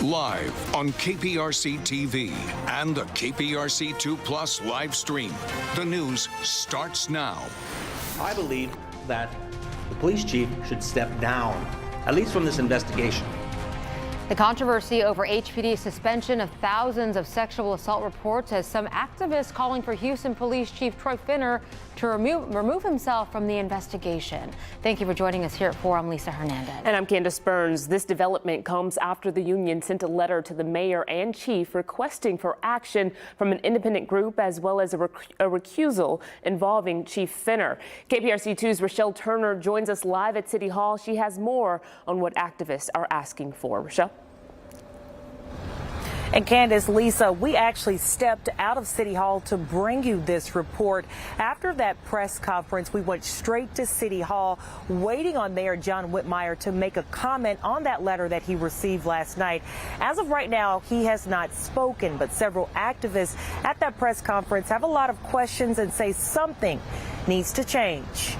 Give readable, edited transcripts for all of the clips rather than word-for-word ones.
Live on KPRC TV and the KPRC2 Plus live stream. The news starts now. I believe that the police chief should step down, at least from this investigation. The controversy over HPD's suspension of thousands of sexual assault reports has some activists calling for Houston Police Chief Troy Finner to remove himself from the investigation. Thank you for joining us here at 4. I'm Lisa Hernandez. And I'm Candace Burns. This development comes after the union sent a letter to the mayor and chief requesting for action from an independent group as well as a recusal involving Chief Finner. KPRC2's Rochelle Turner joins us live at City Hall. She has more on what activists are asking for. Rochelle? And Candace, Lisa, we actually stepped out of City Hall to bring you this report. After that press conference, we went straight to City Hall, waiting on Mayor John Whitmire to make a comment on that letter that he received last night. As of right now, he has not spoken, but several activists at that press conference have a lot of questions and say something needs to change.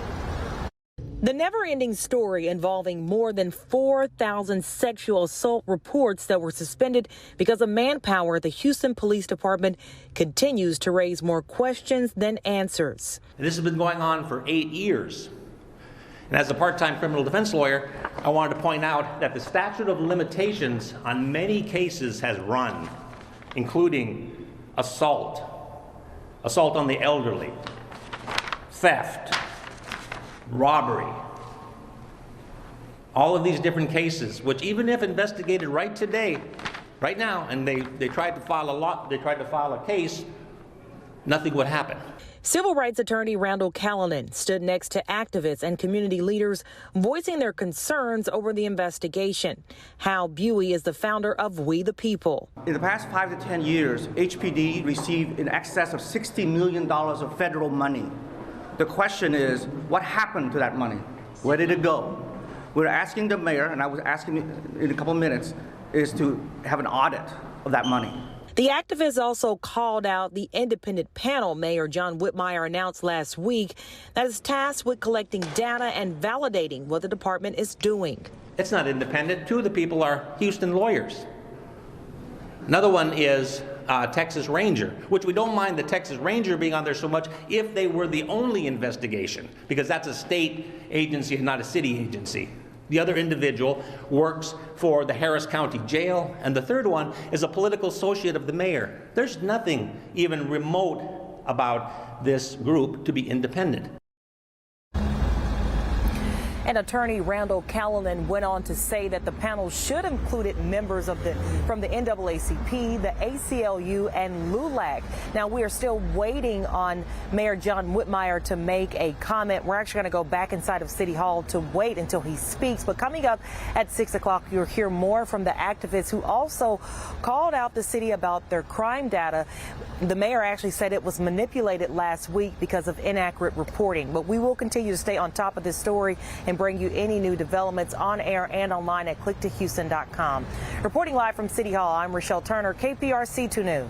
The never-ending story involving more than 4,000 sexual assault reports that were suspended because of manpower at the Houston Police Department continues to raise more questions than answers. This has been going on for 8 years. And as a part-time criminal defense lawyer, I wanted to point out that the statute of limitations on many cases has run, including assault on the elderly, theft, robbery, all of these different cases, which even if investigated right now, and they tried to file a case, nothing would happen. Civil rights attorney Randall Callanan stood next to activists and community leaders voicing their concerns over the investigation. Hal Buey is the founder of We the People. In the past 5 to 10 years, HPD received in excess of $60 million of federal money. The question is, what happened to that money? Where did it go? We're asking the mayor, and I was asking in a couple of minutes, is to have an audit of that money. The activists also called out the independent panel Mayor John Whitmire announced last week that is tasked with collecting data and validating what the department is doing. It's not independent. 2 of the people are Houston lawyers. Another one is Texas Ranger, which we don't mind the Texas Ranger being on there so much if they were the only investigation, because that's a state agency and not a city agency. The other individual works for the Harris County Jail, and the third one is a political associate of the mayor. There's nothing even remote about this group to be independent. And attorney Randall Callanan went on to say that the panel should include members from the NAACP, the ACLU, and LULAC. Now, we are still waiting on Mayor John Whitmire to make a comment. We're actually going to go back inside of City Hall to wait until he speaks. But coming up at 6 o'clock, you'll hear more from the activists who also called out the city about their crime data. The mayor actually said it was manipulated last week because of inaccurate reporting. But we will continue to stay on top of this story and bring you any new developments on air and online at clicktohouston.com. Reporting live from City Hall, I'm Rochelle Turner, KPRC2 News.